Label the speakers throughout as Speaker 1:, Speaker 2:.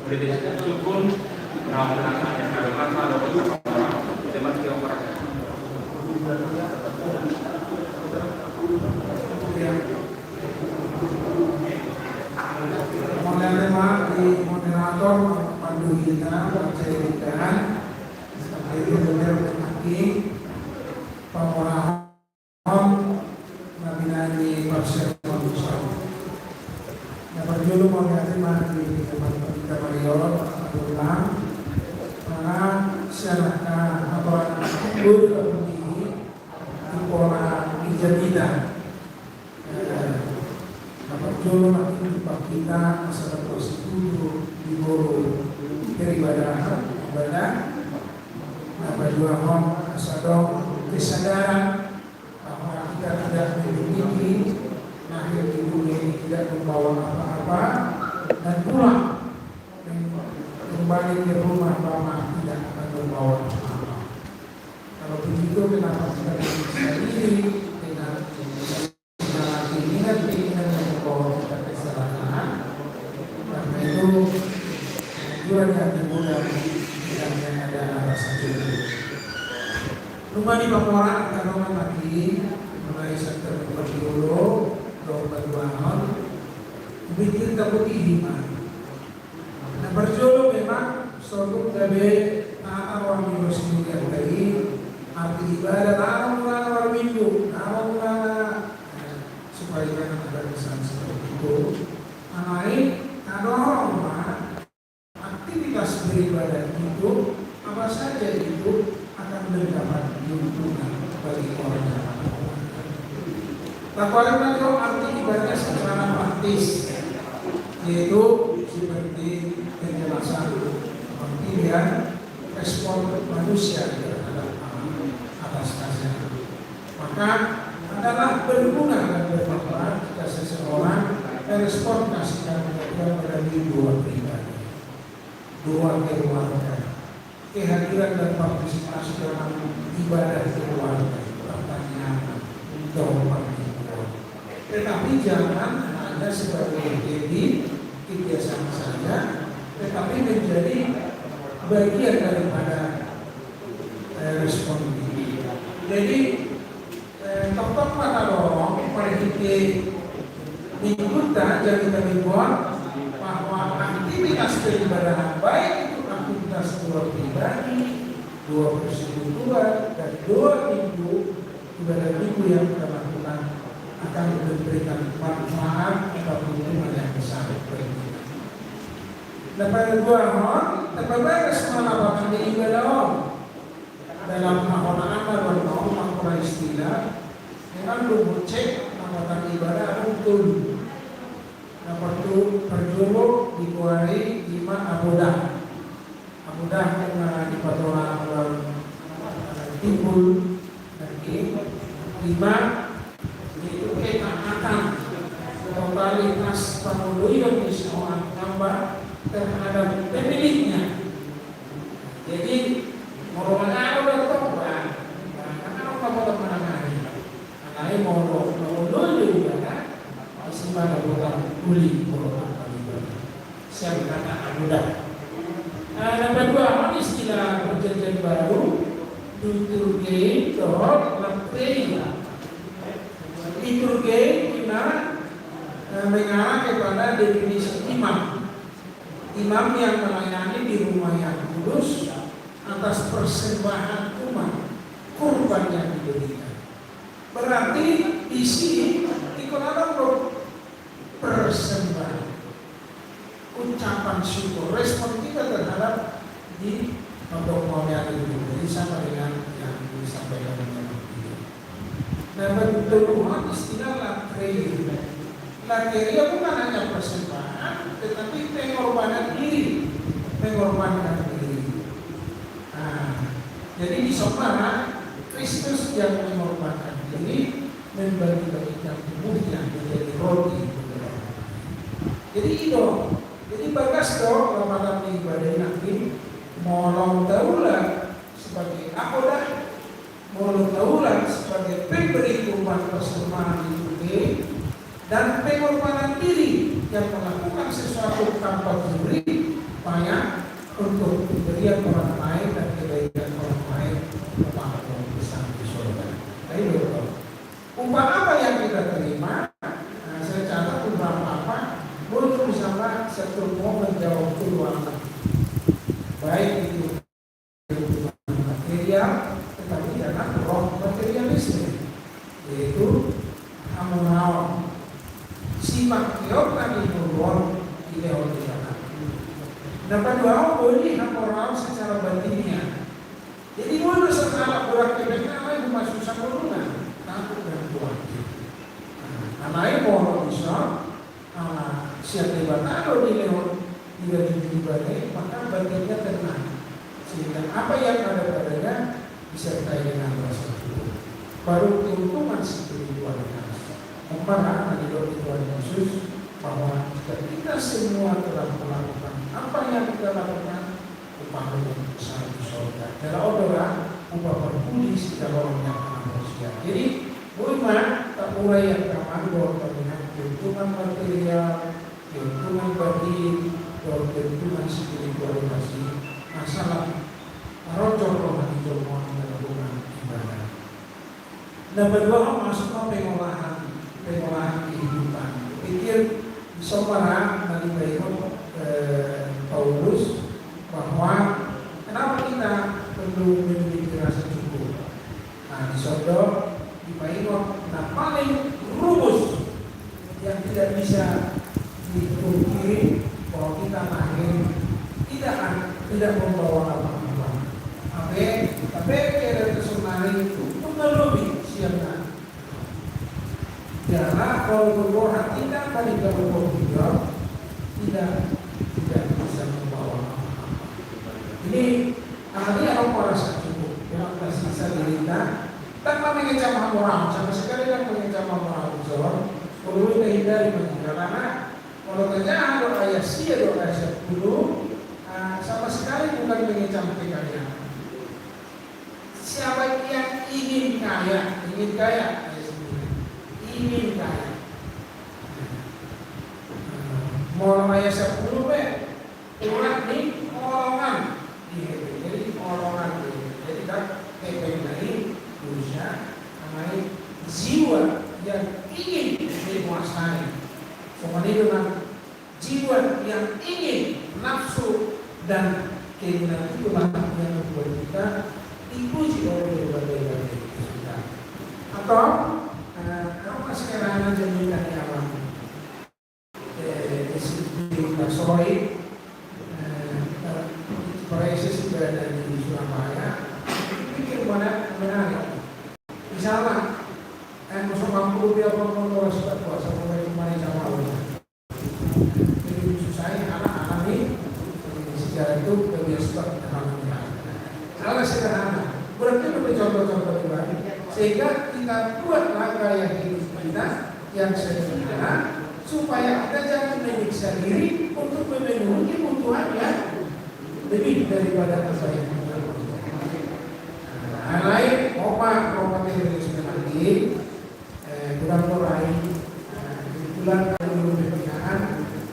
Speaker 1: Sukun nah menasanya karena ada beberapa teman yang merasa
Speaker 2: Moderator di moderator pandu kita menceritakan itu benar lagi pengolahan nabinani pasir manusia. Yang berjudul mengenai di tempat kita Marion ulang karena syarakat atau guru ini di pola ijazah. Berjudul nanti tempat kita masalah prosedur di boro ibadah berjuang asadong kesadaran bahwa kita tidak memiliki lahir di dunia ini tidak membawa apa-apa dan pulang kembali ke rumah Bapa tidak akan membawa apa-apa. Kalau begitu kenapa kita sendiri dengan keinginan yang membawa kita kesalahan? Karena itu tujuan yang dimulai tidak ada alasan itu. Rumah di Pamuara Tanongan lagi mulai sektor dulu 22 tahun bikin putih iman. Nah berjolo memang suatu gabe orang minggu sendiri tadi arti ibadah orang minggu supaya jangan ada kesan seperti itu. Anai ada orang aktivitas beribadah itu apa saja itu akan mendapat keuntungan bagi orang yang melakukan. Lakukan itu arti ibadah secara praktis, yaitu seperti penjelasan pilihan respon manusia terhadap atas kasih. Maka adalah berguna dan bermanfaat jika seseorang merespon kasih karunia melalui dua pribadi, dua keluarga, kehadiran dan partisipasi dalam ibadah keluarga, pertanyaan, jawaban. Tetapi jangan hanya sebagai kebiasaan saja, tetapi menjadi bagian daripada respon ini. Jadi tok-tok mata dorong pada kita mengikuti jadi kita membuat bahwa aktivitas peribadahan baik itu aktivitas dua pribadi, dua persekutuan dan dua minggu ibadah minggu yang kita lakukan akan memberikan manfaat atau keuntungan yang besar bagi kita. Lepas dua hal, terbatas mana di ibadah dalam mahona amal dan mahona istilah dengan lu cek mahona ibadah betul. Lepas itu perjolo dikuari lima abudah yang dipatoran timbul lagi lima itu ketaatan totalitas pemuluhan seorang hamba terhadap pemiliknya. Jadi morongana udah tobat, karena orang mau kemana-mana. Karena mau juga kan, masih pada bukan kuli morongana juga. Siapa kata mudah. Nomor dua, istilah perjanjian baru, liturgi dot lepria. Liturgi kita mengarah kepada definisi imam. Imam yang melayani di rumah yang kudus atas persembahan umat, kurban yang diberikan. Berarti di sini dikenakan persembahan, ucapan syukur, respon kita terhadap di pondok yang itu sama dengan yang disampaikan oleh dan bertujuan istilah latria. Latria bukan hanya persembahan, tetapi pengorbanan diri. Nah, jadi di sana Kristus yang mengorbankan diri membagi-bagikan tubuhnya menjadi roti. Jadi itu, jadi bagas dong Ramadan ibadah nanti molong daulah sebagai akodah, molong daulah sebagai pemberi kurban persembahan itu dan pengorbanan diri yang melakukan sesuatu tanpa diberi upaya untuk pemberian orang lain dan kebaikan orang lain kepada orang besar di surga. Ayo, upah apa yang kita terima? Nah, saya catat beberapa apa. Untuk misalnya satu mau menjawab keuangan, baik itu kebutuhan material, tetapi karena roh materialistik, yaitu amunal sifat kiok tadi nurun ideologikan. Dapat dua boleh moral secara batinnya. Jadi mau secara berat kebaikan lain masuk sama golongan takut dan kuatir. Lain moral bisa siap dibantah kalau tidak dibalik, maka batinnya tenang. Sehingga apa yang ada padanya disertai dengan rasa syukur. Baru keuntungan spiritualitas. Kemarin tadi Tuhan Yesus bahwa kita semua telah melakukan apa yang kita lakukan, upah yang besar di surga. Dalam odora upah berbudi segala orang yang akan manusia. Jadi bagaimana tak mulai yang kapan bahwa dengan keuntungan material, keuntungan batin, keuntungan spiritualitas masalah rojok rohani jomong dalam hubungan ibadah. Nomor dua masuk ke pengolahan kehidupan. Pikir seorang dari Paulus bahwa kenapa kita perlu memiliki rasa cukup. Nah, di Sodo di Painok, nah paling rumus yang tidak bisa dipungkiri bahwa kita lahir tidak membawa apa-apa. Tapi kira kesunari mengelubi siapkan. Karena kalau berdoa tidak pada kalau tidak bisa membawa apa-apa. Ini orang merasa cukup, yang masih bisa dirita tanpa mengecam orang, sama sekali tak mengecam orang Jawa. Perlu kita hindari karena kalau terjadi doa ayat 10 sama sekali bukan mengecam kekayaan. Siapa yang ingin kaya, ingin kaya. Mau ayat 10 urat di orongan, jadi orongan, jadi kan dari manusia, namanya jiwa yang ingin dikuasai. Kemudian dengan jiwa yang ingin nafsu dan keinginan itulah yang membuat kita dipuji oleh berbagai kita. Atau kalau masih kerana jadikan alam disiplin Soi Proyeksi sudah ada di Surabaya. Pikir mana menarik. Misalnya masuk mampu dia mau sudah puasa mulai kemarin sama Allah. Jadi susahnya anak-anak ini sejarah itu kebiasaan terhadapnya. Hal sederhana. Berarti lebih contoh-contoh juga. Sehingga kita buat langkah yang hidup kita yang sederhana supaya kita jangan menyiksa diri untuk memenuhi kebutuhan yang lebih daripada apa yang kita butuhkan. Lain materialisme lagi kurang meraih kebetulan kalau pernikahan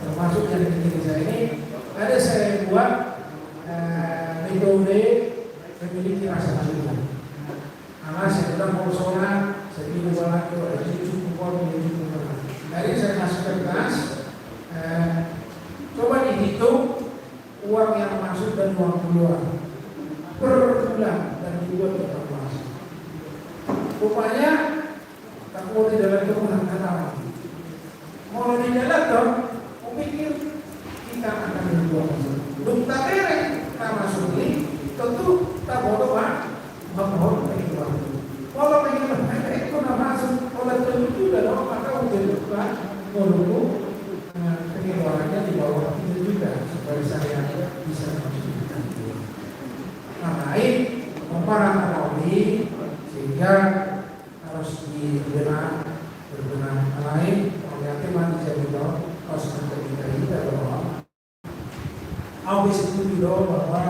Speaker 2: termasuk yang di saya ini ada saya buat metode memiliki rasa syukur. Karena saya sudah mau sholat, saya ingin sholat itu ada cukup. Jadi saya masuk ke kelas, coba dihitung uang yang masuk dan uang keluar per bulan dan dibuat evaluasi. Rupanya tak mau tidak lagi mengenal. Mau tidak lagi, pikir kita akan berbuat. Belum tak bereng, tak masuk ini, tentu tak bodoh mohon kehidupan. Kalau pengen itu nak masuk, kalau tentu dalam maka untuk menunggu pengeluarannya di bawah itu juga supaya saya bisa menunjukkan. Nah, ini mempengaruhi sehingga harus berbenah lain. Ternyata mandi jadi dong, harus kita bahwa awis itu juga bahwa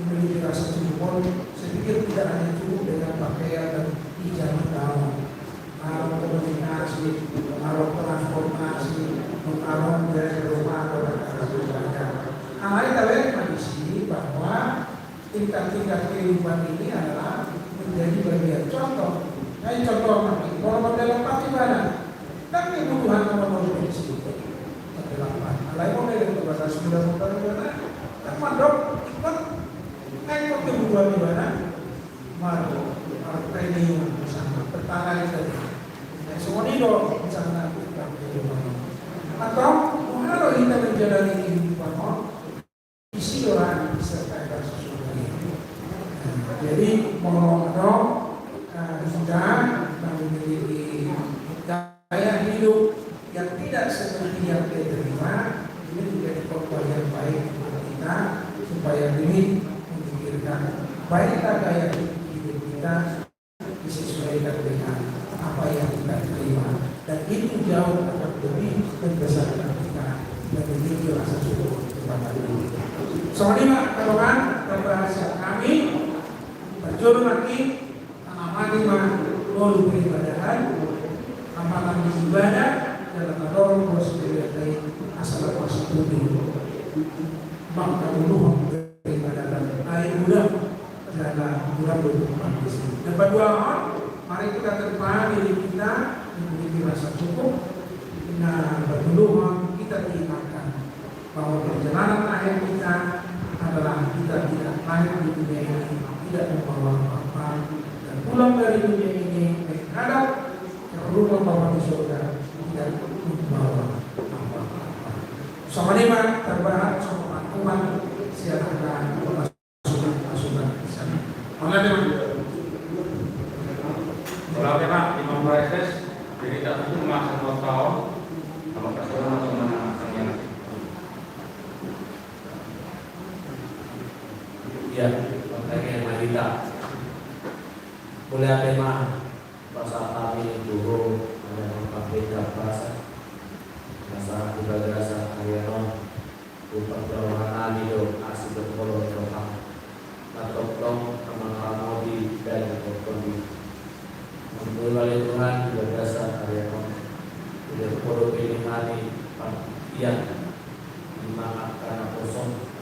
Speaker 2: memiliki rasa cukup. Saya pikir tidak hanya cukup dengan pakaian dan ijazah dalam, kalau komunikasi, kalau transportasi, kalau dari rumah atau dari Nah, kita lihat di sini bahwa tingkat-tingkat kehidupan ini adalah menjadi bagian contoh. Nah, contoh nanti kalau dalam ibadah dan kebutuhan nomor prinsip itu adalah lain model kepada saudara-saudara ibadah dan mandok ikut naik kebutuhan ibadah madu premium bersama petara itu semua itu misalnya atau kalau kita menjalani kehidupan isi orang disertai sesuatu ini. Jadi mau sudah memiliki gaya hidup yang tidak seperti yang kita terima, ini menjadi contoh yang baik untuk kita supaya ini memikirkan baiklah gaya hidup kita disesuaikan dengan apa yang kita terima, dan itu jauh akan lebih membesarkan kita dan memiliki rasa syukur kepada diri. Soalnya kawan berbahasa kami berjuru lagi amati lalu peribadahan amalan ibadah dalam dorong prosedur dari asal masuk dulu maka dulu peribadahan air mudah dalam bulan 24 di sini. Dan berdua mari kita terima diri kita memiliki rasa cukup. Nah, berdua kita diingatkan bahwa perjalanan akhir kita adalah kita tidak lahir di dunia ini tidak membawa apa-apa dan pulang dari dunia ini menghadap ke rumah Bapa di surga tidak membawa apa-apa. Sama lima terbarat sama Tuhan silakan masukkan di sana. Mana teman?
Speaker 1: Kalau Pak Imam Presiden jadi tak itu masa 2 tahun kalau presiden langsung menang.
Speaker 3: Ya, makanya Marita boleh tema bahasa kami dulu ada mengkampenya bahasa bahasa ibadah Arianon bukan perorangan itu asli berkolor rohang atau tong sama di dan berkondi menurut Tuhan ibadah Arianon tidak perlu pilihan yang dimakan karena kosong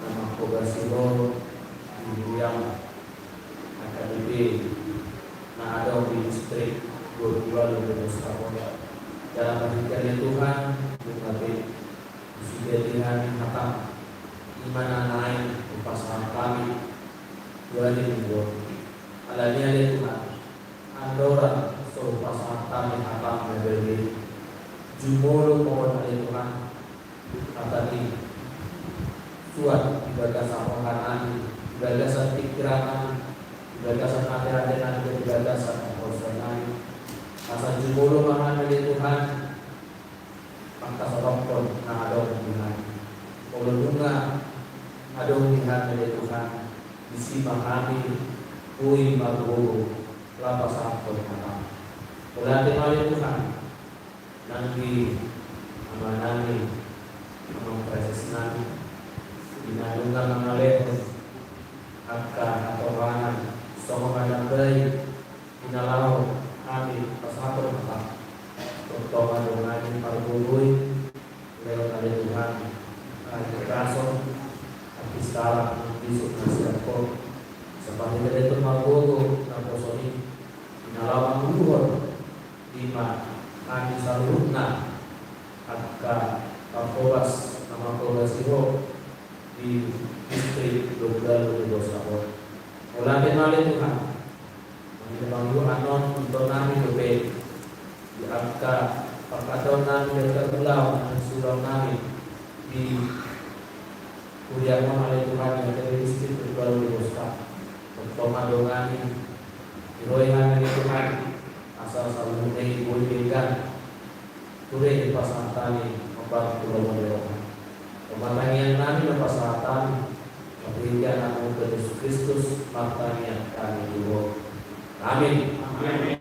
Speaker 3: nama Kogasiro yang AKBP nah ada di distrik 22 lebih Surabaya dalam perhatian Tuhan berarti disediakan hatam iman lain pasangan kami dua minggu alanya Tuhan andora suruh pasangan kami hatam memberi jumlah pohon Tuhan kata ini suat gagasan rohani, gagasan pikiran, gagasan hati-hati dan gagasan emosional. Asal jumlah mahan dari Tuhan, maka sebabkan ada hubungan. Kalau bunga ada hubungan dari Tuhan, isi kami, kui magu, lapas apa kata. Berarti oleh Tuhan, nanti amanani, amang presesnan. Dinadungkan mengalir akan atau ranan semua kadang baik dinalau kami pasal tetap terutama dengan pargului lewat ada Tuhan kekerasan tapi sekarang besok nasihat kok seperti dari itu magogo naposoni dinalawan luhur lima kami salurna akan Kapolres nama Polres Siro di distrik 22 Surabaya. Mulai dari Tuhan, mengimbau anon untuk nami lebih di angka perkadonan dekat pulau dan surau nami di kuliah oleh Tuhan yang dari distrik 22 Surabaya. Untuk madongani, diroyangan dari Tuhan asal selalu menjadi bolehkan turun di pasang tani membantu pulau Pematangian kami lepas selatan memberikan anak Yesus Kristus, makanya kami dulu. Amin.